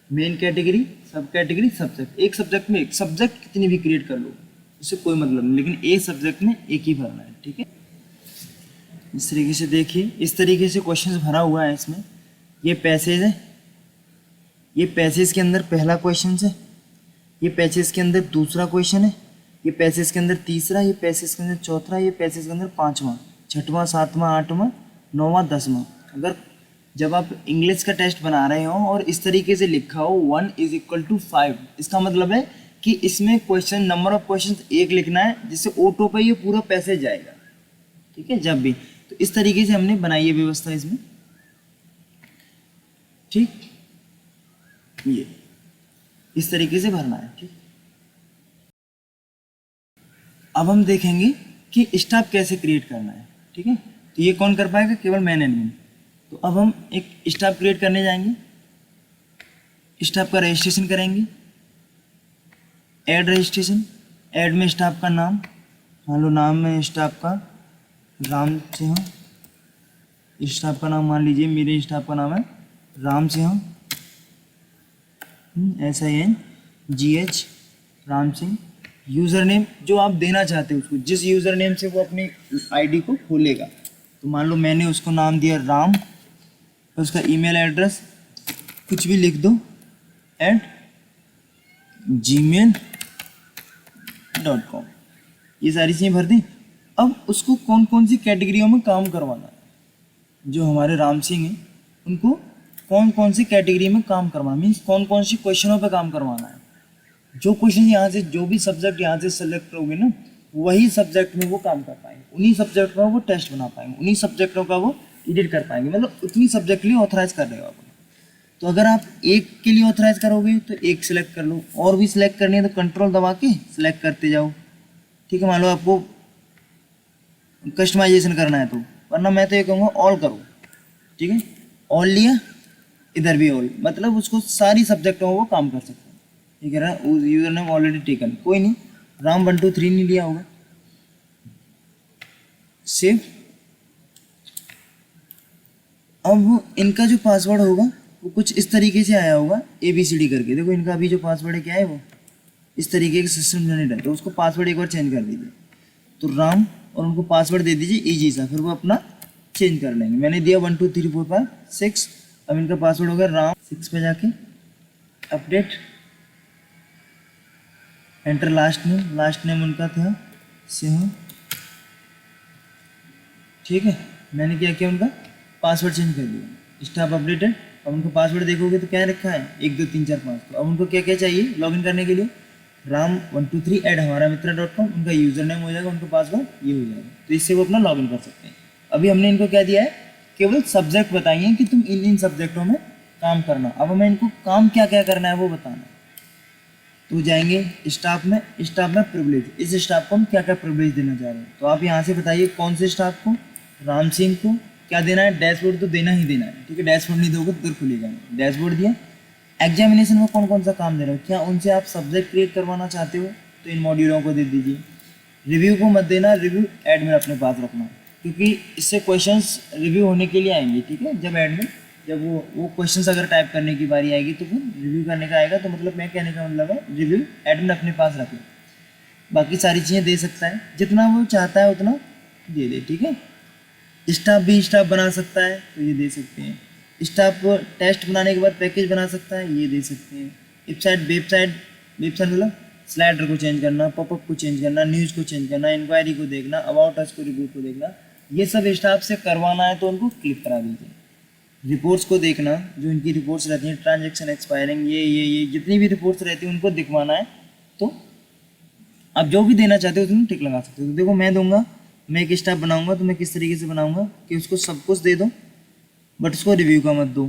मेन कैटेगरी, सब कैटेगरी, सब्जेक्ट, एक सब्जेक्ट में एक, सब्जेक्ट कितनी भी क्रिएट कर लो उससे कोई मतलब नहीं, लेकिन एक सब्जेक्ट में एक ही भरना है, ठीक है। इस तरीके से देखिए, इस तरीके से क्वेश्चंस भरा हुआ है इसमें। ये पैसेज है, ये पैसेज के अंदर पहला क्वेश्चन है, ये पैसेज के अंदर दूसरा क्वेश्चन है, ये पैसेज के अंदर तीसरा, ये पैसेज के अंदर चौथा, ये पैसेज के अंदर पांचवा, छठवां, सातवां, आठवां, नौवां, 10वां। अगर जब आप इंग्लिश का टेस्ट बना रहे हो और इस तरीके से लिखा हो 1 = 5, इसका मतलब है कि इसमें क्वेश्चन, नंबर ऑफ क्वेश्चन एक लिखना है, जिससे ऑटो पे ये पूरा पैसेज जाएगा, ठीक है। जब भी तो इस तरीके से हमने बनाई है व्यवस्था इसमें, ठीक, ये इस तरीके से भरना है, ठीक। अब हम देखेंगे कि स्टाफ कैसे क्रिएट करना है, ठीक है। तो ये कौन कर पाएगा? केवल मैन एडमिन। तो अब हम एक स्टाफ क्रिएट करने जाएंगे, स्टाफ का रजिस्ट्रेशन करेंगे, ऐड रजिस्ट्रेशन, ऐड में स्टाफ का नाम, मान लो नाम में स्टाफ का राम सिंह, स्टाफ का नाम मान लीजिए, मेरे स्टाफ का नाम है Ram Singh, SINGH, Ram Singh. User name जो आप देना चाहते हो उसको, जिस यूज़र नेम से वो अपनी आईडी को खोलेगा, तो मान लो मैंने उसको नाम दिया राम, उसका ईमेल एड्रेस कुछ भी लिख दो @gmail.com, ये सारी चीज़ें भर दी। अब उसको कौन कौन सी कैटेगरियों में काम करवाना है, जो हमारे राम सिंह हैं उनको कौन कौन सी कैटेगरी में काम करवाना, मीन्स कौन कौन सी क्वेश्चनों पे काम करवाना है। जो क्वेश्चन यहाँ से, जो भी सब्जेक्ट यहाँ से सेलेक्ट होंगे ना, वही सब्जेक्ट में वो काम कर पाएंगे, उन्हीं सब्जेक्ट का वो टेस्ट बना पाएंगे, उन्हीं सब्जेक्टों का वो एडिट कर पाएंगे, मतलब उतनी सब्जेक्ट के लिए ऑथराइज कर देगा आपको। तो अगर आप एक के लिए ऑथराइज करोगे तो एक सिलेक्ट कर लो, और भी सिलेक्ट करनी है तो कंट्रोल दबा के सिलेक्ट करते जाओ, ठीक है। मान लो आपको कस्टमाइजेशन करना है तो, वरना मैं तो ये कहूँगा ऑल करो, ठीक है। ऑल लिया, इधर भी ऑल, मतलब उसको सारी सब्जेक्टों में वो काम कर सकते हैं, ठीक है ना। यूजर नेम ऑलरेडी टेकन, कोई नहीं, राम 1 2 3 नहीं लिया होगा, सेव। अब इनका जो पासवर्ड होगा वो कुछ इस तरीके से आया होगा, ABCD करके। देखो इनका अभी जो पासवर्ड है क्या है, वो इस तरीके के सिस्टम जनरेट है, तो उसको पासवर्ड एक बार चेंज कर दीजिए। तो राम, और उनको पासवर्ड दे दीजिए इजी सा, फिर वो अपना चेंज कर लेंगे। मैंने दिया 1 2 3 4 5 6, अब इनका पासवर्ड होगा राम 6 पे जाके अपडेट, एंटर लास्ट नेम उनका था सिंह, ठीक है। मैंने क्या किया, उनका पासवर्ड चेंज कर दिया, स्टाफ अपडेटेड। अब उनको पासवर्ड देखोगे तो क्या रखा है 1 2 3 4 5। तो अब उनको क्या क्या चाहिए लॉगिन करने के लिए, ram123@hamaraMitra.com उनका यूज़र नेम हो जाएगा, उनका पासवर्ड ये हो जाएगा। तो इससे वो अपना लॉगिन कर सकते हैं। अभी हमने इनको क्या दिया है, केवल सब्जेक्ट बताइए कि तुम इन इन सब्जेक्टों में काम करना। अब हमें इनको काम क्या क्या करना है वो बताना है। तो जाएंगे स्टाफ में प्रिविलेज, इस स्टाफ को हम क्या क्या प्रिविलेज देना चाह रहे हैं। तो आप यहाँ से बताइए कौन से स्टाफ को, राम सिंह को क्या देना है, डैशबोर्ड तो देना ही देना है, ठीक है। डैशबोर्ड नहीं दोगे तो फिर खुलेगा नहीं। डैशबोर्ड दिया। एग्जामिनेशन में कौन कौन सा काम दे रहे हो, क्या उनसे आप सब्जेक्ट क्रिएट करवाना चाहते हो तो इन मॉड्यूलों को दे दीजिए। रिव्यू को मत देना, रिव्यू एडमिन अपने पास रखना, क्योंकि इससे क्वेश्चंस रिव्यू होने के लिए आएंगे, ठीक है। जब वो क्वेश्चंस अगर टाइप करने की बारी आएगी तो फिर रिव्यू करने का आएगा। तो मतलब मैं कहने का मतलब है रिव्यू एडमिन अपने पास रखे। बाकी सारी चीज़ें दे सकता है, जितना वो चाहता है उतना दे दे, ठीक है। स्टाफ भी स्टाफ बना सकता है तो ये दे सकते हैं। स्टाफ टेस्ट बनाने के बाद पैकेज बना सकता है, ये दे सकते हैं। वेबसाइट मतलब स्लाइडर को चेंज करना, पॉपअप को चेंज करना, न्यूज़ को चेंज करना, इंक्वायरी को देखना, अबाउट अस को, रिपोर्ट को देखना, ये सब स्टाफ से करवाना है तो उनको क्लिक करा दीजिए। रिपोर्ट्स को देखना, जो इनकी रिपोर्ट्स रहती हैं, ट्रांजेक्शन एक्सपायरिंग, ये जितनी भी रिपोर्ट्स रहती हैं उनको दिखवाना है। तो आप जो भी देना चाहते हो उसमें टिक लगा सकते हो। तो देखो मैं दूंगा, मैं एक स्टाफ बनाऊंगा तो मैं किस तरीके से बनाऊंगा कि उसको सब कुछ दे दो बट उसको रिव्यू का मत दो,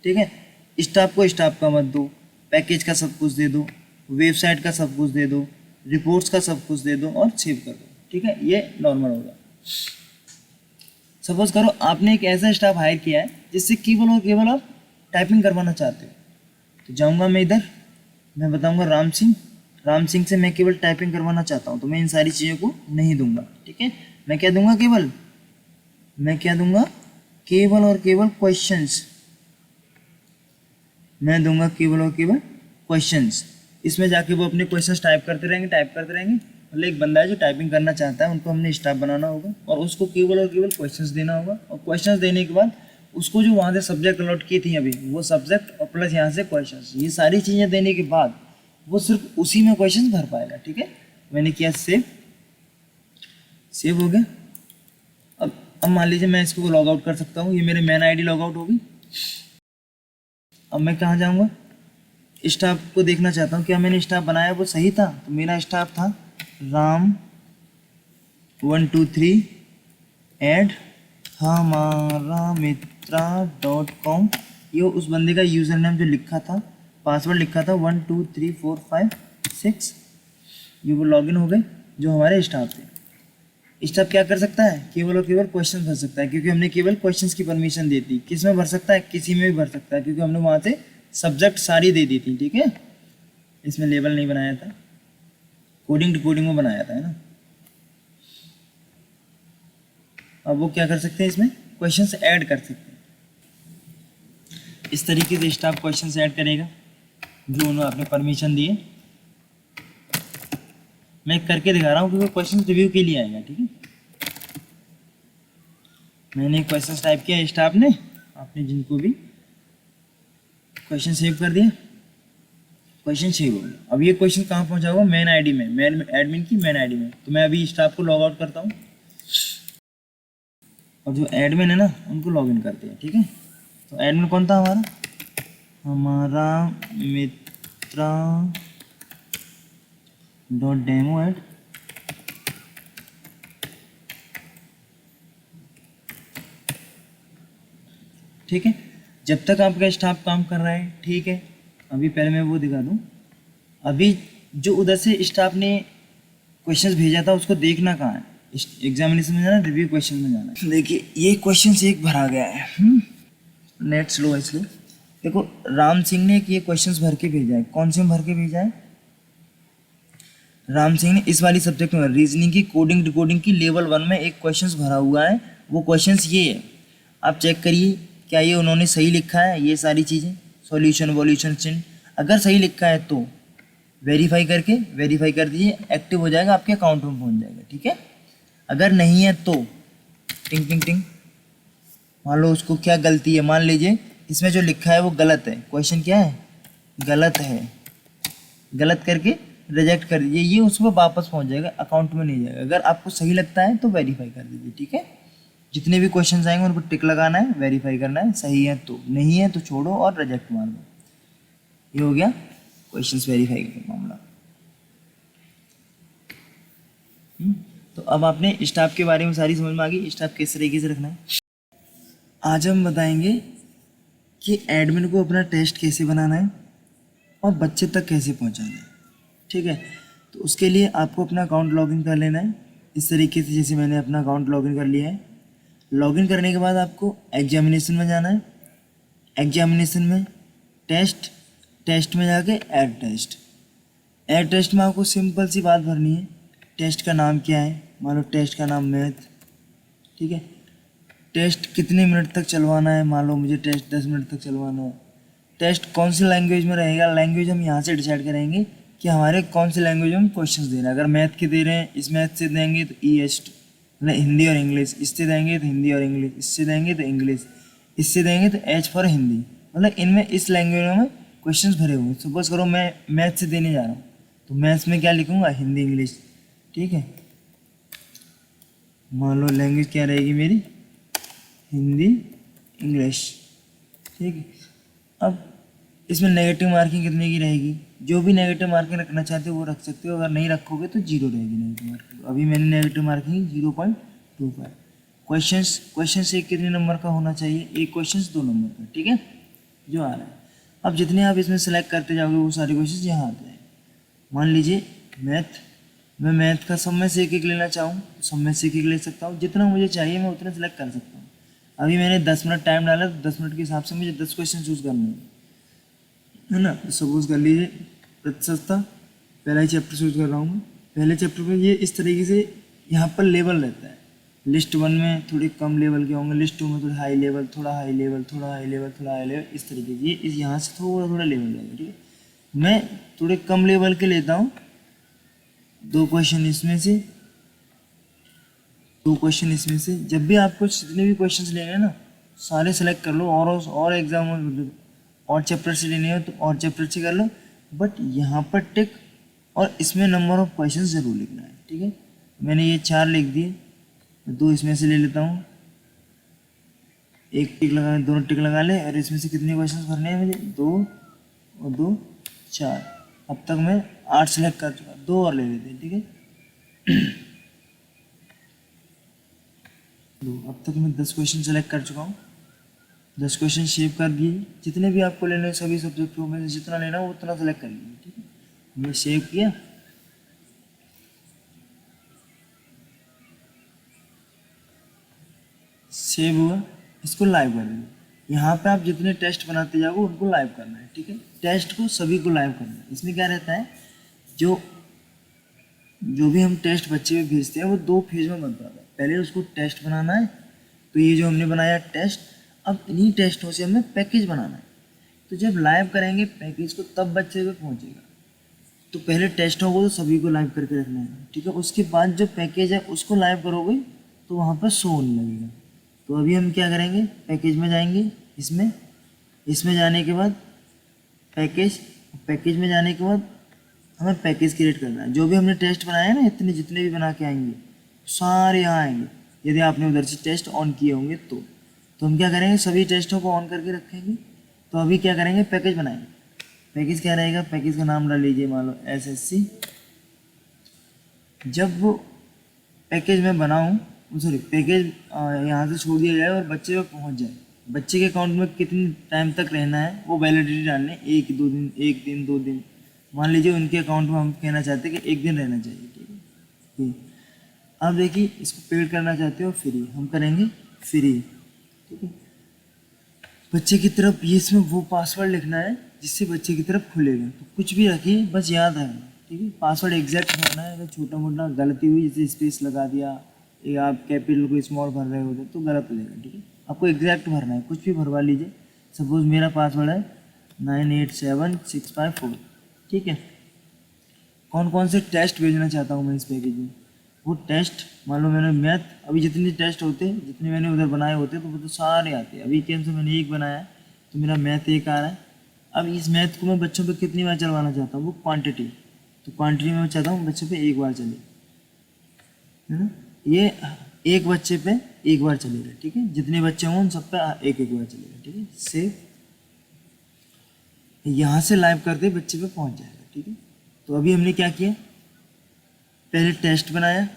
ठीक है। स्टाफ को स्टाफ का मत दो, पैकेज का सब कुछ दे दो, वेबसाइट का सब कुछ दे दो, रिपोर्ट्स का सब कुछ दे दो और सेव कर दो, ठीक है। ये नॉर्मल होगा। सपोज करो आपने एक ऐसा स्टाफ हायर किया है जिससे केवल और केवल आप टाइपिंग करवाना चाहते हो। तो जाऊंगा मैं इधर, मैं बताऊंगा राम सिंह से मैं केवल टाइपिंग करवाना चाहता हूँ, तो मैं इन सारी चीज़ों को नहीं दूंगा, ठीक है। मैं क्या दूंगा, केवल और केवल क्वेश्चंस। मैं दूंगा केवल और केवल क्वेश्चंस। इसमें जाके वो अपने क्वेश्चंस टाइप करते रहेंगे। मतलब एक बंदा है जो टाइपिंग करना चाहता है, उनको हमने स्टाफ बनाना होगा और उसको केवल और केवल क्वेश्चंस देना होगा। और क्वेश्चंस देने के बाद उसको जो वहाँ से सब्जेक्ट अलॉट की थी अभी, वो सब्जेक्ट और प्लस यहाँ से क्वेश्चंस, ये सारी चीज़ें देने के बाद वो सिर्फ उसी में क्वेश्चंस भर पाएगा, ठीक है। मैंने किया सेव हो गया। अब मान लीजिए मैं इसको लॉग आउट कर सकता हूँ, ये मेरे मेन आईडी लॉग आउट होगी। अब मैं कहाँ जाऊँगा, स्टाफ को देखना चाहता हूँ क्या मैंने स्टाफ बनाया वो सही था। तो मेरा स्टाफ था ram123@hamaraMitra.com। ये उस बंदे का यूज़र नेम जो लिखा था, पासवर्ड लिखा था 1 2 3 4 5 6। ये वो लॉगिन हो गए जो हमारे स्टाफ थे। स्टाफ क्या कर सकता है, केवल और केवल क्वेश्चन भर सकता है, क्योंकि हमने केवल क्वेश्चंस की परमिशन दी थी। किस में भर सकता है, किसी में भी भर सकता है, क्योंकि हमने वहाँ से सब्जेक्ट सारी दे दी थी, ठीक है। इसमें लेबल नहीं बनाया था, कोडिंग डिकोडिंग में बनाया था, है ना। अब वो क्या कर सकते हैं, इसमें क्वेश्चंस ऐड कर सकते हैं। इस तरीके से स्टाफ क्वेश्चंस ऐड करेगा जो उन्होंने आपने परमिशन दी है। मैं करके दिखा रहा हूँ क्योंकि क्वेश्चन रिव्यू के लिए आएगा, ठीक है। मैंने क्वेश्चन टाइप किया, स्टाफ ने आपने जिनको भी क्वेश्चन सेव कर दिया, क्वेश्चन सेव हो गया। अब ये क्वेश्चन कहाँ पहुँचा होगा, मेन आईडी में, एडमिन की मेन आईडी में। तो मैं अभी स्टाफ को लॉग आउट करता हूँ और जो एडमिन है ना उनको लॉगिन करते हैं, ठीक है। तो एडमिन कौन था हमारा Mitra.demo@, ठीक है। जब तक आपका स्टाफ काम कर रहा है, ठीक है। अभी पहले मैं वो दिखा दूँ, अभी जो उधर से स्टाफ ने क्वेश्चंस भेजा था उसको देखना कहाँ है, एग्जामिनेशन में जाना, रिव्यू क्वेश्चन में जाना है। देखिए ये क्वेश्चन एक भरा गया है, नेट स्लो है इसलिए। देखो राम सिंह ने ये क्वेश्चंस भर के भेजा है, कौन से में भर के भेजा है, राम सिंह ने इस वाली सब्जेक्ट में रीजनिंग की कोडिंग डिकोडिंग की लेवल 1 में एक क्वेश्चंस भरा हुआ है। वो क्वेश्चंस ये है, आप चेक करिए क्या ये उन्होंने सही लिखा है, ये सारी चीज़ें सॉल्यूशन वॉल्यूशन चिन्ह। अगर सही लिखा है तो वेरीफाई कर दीजिए, एक्टिव हो जाएगा, आपके अकाउंट में पहुंच जाएगा, ठीक है। अगर नहीं है तो टिंग टिंग टिंग, मान लो उसको क्या गलती है, मान लीजिए इसमें जो लिखा है वो गलत है, क्वेश्चन क्या है, गलत है, गलत करके रिजेक्ट कर दीजिए, ये उसमें वापस पहुंच जाएगा, अकाउंट में नहीं जाएगा। अगर आपको सही लगता है तो वेरीफाई कर दीजिए, ठीक है। जितने भी क्वेश्चंस आएंगे उन पर टिक लगाना है, वेरीफाई करना है, सही है तो, नहीं है तो छोड़ो और रिजेक्ट मार दो। ये हो गया क्वेश्चंस वेरीफाई का मामला। तो अब आपने स्टाफ के बारे में सारी समझ में आ गई, स्टाफ किस तरीके से रखना है। आज हम बताएंगे कि एडमिन को अपना टेस्ट कैसे बनाना है और बच्चे तक कैसे पहुंचाना है। ठीक है, तो उसके लिए आपको अपना अकाउंट लॉगिन कर लेना है इस तरीके से, जैसे मैंने अपना अकाउंट लॉगिन कर लिया है। लॉगिन करने के बाद आपको एग्जामिनेशन में जाना है। एग्जामिनेशन में टेस्ट में जाके ऐड टेस्ट में आपको सिंपल सी बात भरनी है। टेस्ट का नाम क्या है, मान लो टेस्ट का नाम मैथ। ठीक है, टेस्ट कितने मिनट तक चलवाना है, मान लो मुझे टेस्ट 10 मिनट तक चलवाना है। टेस्ट कौन सी लैंग्वेज में रहेगा, लैंग्वेज हम यहाँ से डिसाइड करेंगे कि हमारे कौन सी लैंग्वेज में क्वेश्चंस दे रहे हैं। अगर मैथ के दे रहे हैं, इस मैथ से देंगे तो EST मतलब हिंदी और इंग्लिश, इससे देंगे तो हिंदी और इंग्लिश, इससे देंगे तो इंग्लिश, इससे देंगे तो H फॉर हिंदी, मतलब इनमें इस लैंग्वेज में क्वेश्चंस भरे हुए हैं। सपोज करो मैं मैथ से देने जा रहा हूँ तो मैथ्स में क्या लिखूँगा, हिंदी इंग्लिश। ठीक है, मान लो लैंग्वेज क्या रहेगी मेरी, हिंदी इंग्लिश। ठीक है, अब इसमें नेगेटिव मार्किंग कितने की रहेगी, जो भी नेगेटिव मार्किंग रखना चाहते हो वो रख सकते हो, अगर नहीं रखोगे तो 0 रहेगी नेगेटिव मार्किंग। अभी मैंने नेगेटिव मार्किंग 0.25। क्वेश्चन से कितने नंबर का होना चाहिए, एक क्वेश्चन 2 नंबर का। ठीक है, जो आ रहा है। अब जितने आप इसमें सेलेक्ट करते जाओगे वो सारे क्वेश्चन यहाँ आते हैं। मान लीजिए मैं मैथ का सब में से एक लेना चाहूँ तो सब में से एक ले सकता हूँ, जितना मुझे चाहिए मैं उतना सेलेक्ट कर सकता हूँ। अभी मैंने 10 मिनट टाइम डाला तो 10 मिनट के हिसाब से मुझे 10 क्वेश्चन चूज करने है ना। सपोज कर लीजिए प्रतिशतता, पहला ही चैप्टर चूज कर रहा हूँ मैं। पहले चैप्टर में ये इस तरीके से यहाँ पर लेवल रहता है। लिस्ट 1 में थोड़े कम लेवल के होंगे, लिस्ट 2 में थोड़े हाई लेवल, थोड़ा हाई लेवल, थोड़ा हाई लेवल, थोड़ा हाई लेवल, इस तरीके से। ये इस यहाँ से थोड़ा थोड़ा लेवल रहेगा। ठीक है, मैं थोड़े कम लेवल के लेता हूँ, 2 क्वेश्चन इसमें से, 2 क्वेश्चन इसमें से। जब भी आपको जितने भी क्वेश्चन लेने हैं ना सारे सेलेक्ट कर लो, और एग्जाम और चैप्टर से लेने हो तो और चैप्टर से कर लो, बट यहाँ पर टिक और इसमें नंबर ऑफ क्वेश्चन जरूर लिखना है। ठीक है, मैंने ये 4 लिख दिए, 2 इसमें से ले लेता हूँ, एक टिक लगा, दोनों टिक लगा ले, और इसमें से कितने क्वेश्चन भरने हैं मुझे, 2 और 2 4। अब तक मैं 8 सेलेक्ट कर चुका, 2 और ले लेते हैं। ठीक है, 2, अब तक मैं 10 क्वेश्चन सेलेक्ट कर चुका हूँ। 10 क्वेश्चन सेव कर दिए। जितने भी आपको लेने हैं सभी सब्जेक्टों में से जितना लेना हो उतना सेलेक्ट कर लीजिए। ठीक है, हमने सेव किया। सेव हुआ, इसको लाइव कर दीजिए। यहाँ पे आप जितने टेस्ट बनाते जाओगे उनको लाइव करना है। ठीक है, टेस्ट को सभी को लाइव करना है। इसमें क्या रहता है, जो भी हम टेस्ट बच्चे को भेजते हैं वो 2 फेज में बनता है। पहले उसको टेस्ट बनाना है, तो ये जो हमने बनाया टेस्ट, अब इन्हीं टेस्टों से हमें पैकेज बनाना है। तो जब लाइव करेंगे पैकेज को तब बच्चे पे पहुंचेगा। तो पहले टेस्ट होगा तो सभी को लाइव करके रखना है। ठीक है, उसके बाद जो पैकेज है उसको लाइव करोगे तो वहाँ पर शो होने लगेगा। तो अभी हम क्या करेंगे, पैकेज में जाएंगे, इसमें जाने के बाद पैकेज में जाने के बाद हमें पैकेज क्रिएट करना है। जो भी हमने टेस्ट बनाए हैं ना, इतने जितने भी बना के आएंगे सारे यहाँ आएंगे। यदि आपने उधर से टेस्ट ऑन किए होंगे तो हम क्या करेंगे, सभी टेस्टों को ऑन करके रखेंगे। तो अभी क्या करेंगे, पैकेज बनाएंगे। पैकेज क्या रहेगा, पैकेज का नाम डाल लीजिए, मान लो SSC। जब वो पैकेज में बनाऊँ, सॉरी पैकेज यहाँ से छोड़ दिया जाए और बच्चे पे पहुँच जाए, बच्चे के अकाउंट में कितने टाइम तक रहना है वो वैलिडिटी डालने, 1-2 दिन, 1 दिन 2 दिन। मान लीजिए उनके अकाउंट में हम कहना चाहते हैं कि 1 दिन रहना चाहिए। ठीक है, अब देखिए इसको पेड करना चाहते हो फ्री, हम करेंगे फ्री। ठीक है, बच्चे की तरफ ये इसमें वो पासवर्ड लिखना है जिससे बच्चे की तरफ खुलेगा। तो कुछ भी रखिए, बस याद रखना। ठीक है, पासवर्ड एग्जैक्ट भरना है। अगर छोटा मोटा गलती हुई, जैसे स्पेस लगा दिया या आप कैपिटल को स्मॉल भर रहे होते तो गलत हो जाएगा। ठीक है, आपको एग्जैक्ट भरना है, कुछ भी भरवा लीजिए। सपोज मेरा पासवर्ड है 987654। ठीक है, कौन कौन से टेस्ट भेजना चाहता हूँ मैं इस पैकेज में, वो टेस्ट, मान लो मैंने मैथ, अभी जितने टेस्ट होते हैं, जितने मैंने उधर बनाए होते हैं तो वो तो सारे आते हैं। अभी कैसे मैंने 1 बनाया है तो मेरा मैथ 1 आ रहा है। अब इस मैथ को मैं बच्चों पे कितनी बार चलवाना चाहता हूँ, वो क्वांटिटी, तो क्वांटिटी में मैं चाहता हूँ बच्चों पे 1 बार चले, है ना। ये एक बच्चे पे एक बार चलेगा, ठीक है। जितने बच्चे हों उन सब पे एक एक बार चलेगा, ठीक है। सेव, यहाँ से लाइव करते बच्चे पे पहुँच जाएगा, ठीक है। तो अभी हमने क्या किया, पहले टेस्ट बनाया,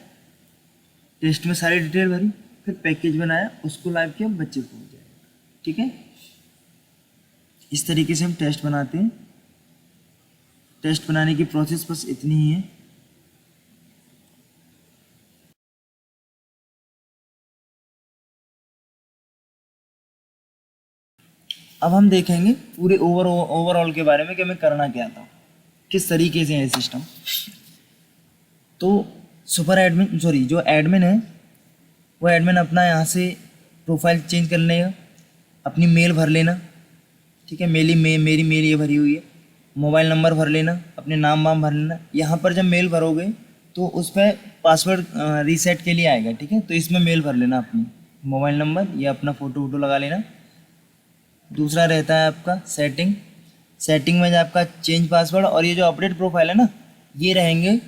टेस्ट में सारी डिटेल भरी, फिर पैकेज बनाया, उसको लाइव किया, बच्चे को पहुँच जाएगा, ठीक है। इस तरीके से हम टेस्ट बनाते हैं। टेस्ट बनाने की प्रोसेस बस इतनी ही है। अब हम देखेंगे पूरे ओवरऑल के बारे में कि हमें करना क्या था, किस तरीके से है सिस्टम। तो सुपर एडमिन, सॉरी, जो एडमिन है वो एडमिन अपना यहाँ से प्रोफाइल चेंज कर लेगा, अपनी मेल भर लेना, ठीक है। मेरी मेल ये भरी हुई है, मोबाइल नंबर भर लेना, अपने नाम वाम भर लेना। यहाँ पर जब मेल भरोगे तो उस पर पासवर्ड रीसेट के लिए आएगा, ठीक है। तो इसमें मेल भर लेना, अपनी मोबाइल नंबर या अपना फ़ोटो लगा लेना। दूसरा रहता है आपका सेटिंग में जो आपका चेंज पासवर्ड, और ये जो अपडेट प्रोफाइल है ना, ये रहेंगे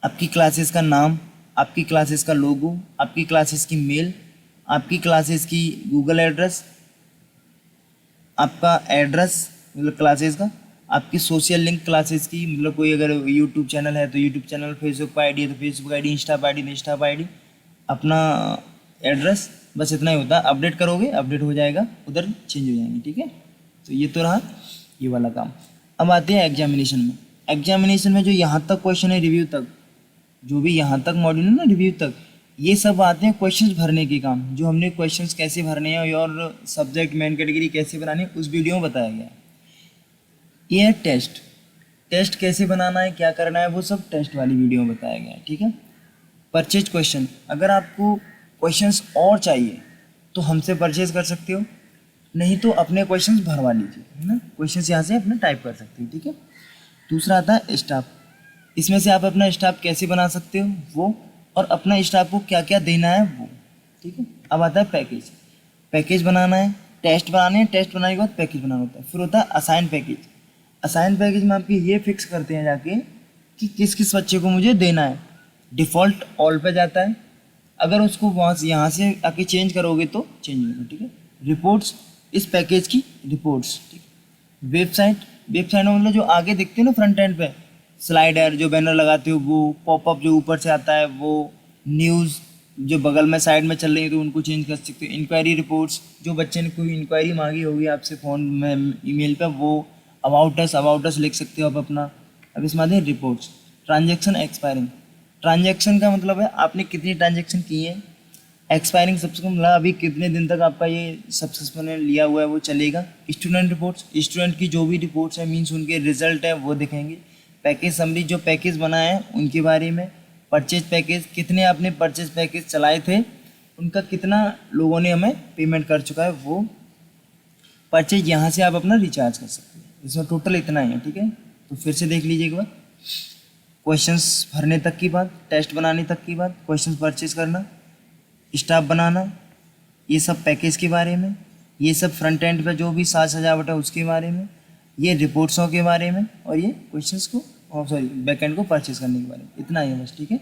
आपकी क्लासेस का नाम, आपकी क्लासेस का लोगो, आपकी क्लासेस की मेल, आपकी क्लासेस की गूगल एड्रेस, आपका एड्रेस मतलब क्लासेस का, आपकी सोशल लिंक क्लासेस की, मतलब कोई अगर यूट्यूब चैनल है तो यूट्यूब चैनल, फेसबुक पर आईडी है तो फेसबुक आईडी, इंस्टा पर आईडी तो इंस्टा पर आईडी, अपना एड्रेस, बस इतना ही होता है। अपडेट करोगे, अपडेट हो जाएगा, उधर चेंज हो जाएंगे, ठीक है। तो ये तो रहा ये वाला काम। अब आते हैं एग्जामिनेशन में। एग्जामिनेशन में जो यहाँ तक क्वेश्चन है रिव्यू तक, जो भी यहाँ तक मॉड्यूल है ना रिव्यू तक, ये सब आते हैं क्वेश्चंस भरने के काम। जो हमने क्वेश्चंस कैसे भरने हैं और सब्जेक्ट मेन कैटेगरी कैसे बनानी है उस वीडियो में बताया गया है। ये है टेस्ट कैसे बनाना है, क्या करना है, वो सब टेस्ट वाली वीडियो में बताया गया है, ठीक है। परचेज क्वेश्चन, अगर आपको क्वेश्चंस और चाहिए तो हमसे परचेज कर सकते हो, नहीं तो अपने क्वेश्चंस भरवा लीजिए, है ना। क्वेश्चंस यहाँ से अपने टाइप कर सकते हो, ठीक है। दूसरा आता है स्टाफ, इसमें से आप अपना स्टाफ कैसे बना सकते हो वो, और अपना स्टाफ को क्या क्या देना है वो, ठीक है। अब आता है पैकेज बनाना है, टेस्ट बनाने हैं, टेस्ट बनाने के बाद पैकेज बनाना होता है। फिर होता है असाइन पैकेज में आपके ये फिक्स करते हैं जाके कि किस किस बच्चे को मुझे देना है। डिफ़ॉल्ट ऑल पे जाता है, अगर उसको वहाँ से यहाँ से आके चेंज करोगे तो चेंज होगा, ठीक है। रिपोर्ट्स, इस पैकेज की रिपोर्ट्स, ठीक है। वेबसाइट में मतलब जो आगे दिखते हैं ना फ्रंट एंड पे, स्लाइडर जो बैनर लगाते हो वो, पॉपअप जो ऊपर से आता है वो, न्यूज़ जो बगल में साइड में चल रही है तो उनको चेंज कर सकते हो। इंक्वायरी रिपोर्ट्स, जो बच्चे ने कोई इंक्वायरी मांगी होगी आपसे फ़ोन में, ईमेल पे, वो अबाउट अस लिख सकते हो आप अपना। अब इसमें आते हैं रिपोर्ट्स। ट्रांजैक्शन एक्सपायरिंग, ट्रांजैक्शन का मतलब है आपने कितनी ट्रांजैक्शन की है। एक्सपायरिंग सबसे कम, मतलब अभी कितने दिन तक आपका ये सब्सक्रिप्शन लिया हुआ है वो चलेगा। स्टूडेंट रिपोर्ट्स, स्टूडेंट की जो भी रिपोर्ट्स है मीन्स उनके रिजल्ट है वो दिखेंगे। पैकेज समरी, जो पैकेज बनाए हैं उनके बारे में। परचेज पैकेज, कितने आपने परचेज पैकेज चलाए थे, उनका कितना लोगों ने हमें पेमेंट कर चुका है वो। परचेज यहाँ से आप अपना रिचार्ज कर सकते हैं। इसमें टोटल इतना ही है, ठीक है। तो फिर से देख लीजिए एक बार। क्वेश्चंस भरने तक की बात, टेस्ट बनाने तक की बात, क्वेश्चंस परचेज करना, स्टाफ बनाना, ये सब पैकेज के बारे में, ये सब फ्रंट एंड पे जो भी साज सजावट है उसके बारे में, ये रिपोर्ट्सों के बारे में, और ये क्वेश्चंस को, सॉरी बैक एंड को परचेज करने के बारे में। इतना ही है बस, ठीक है।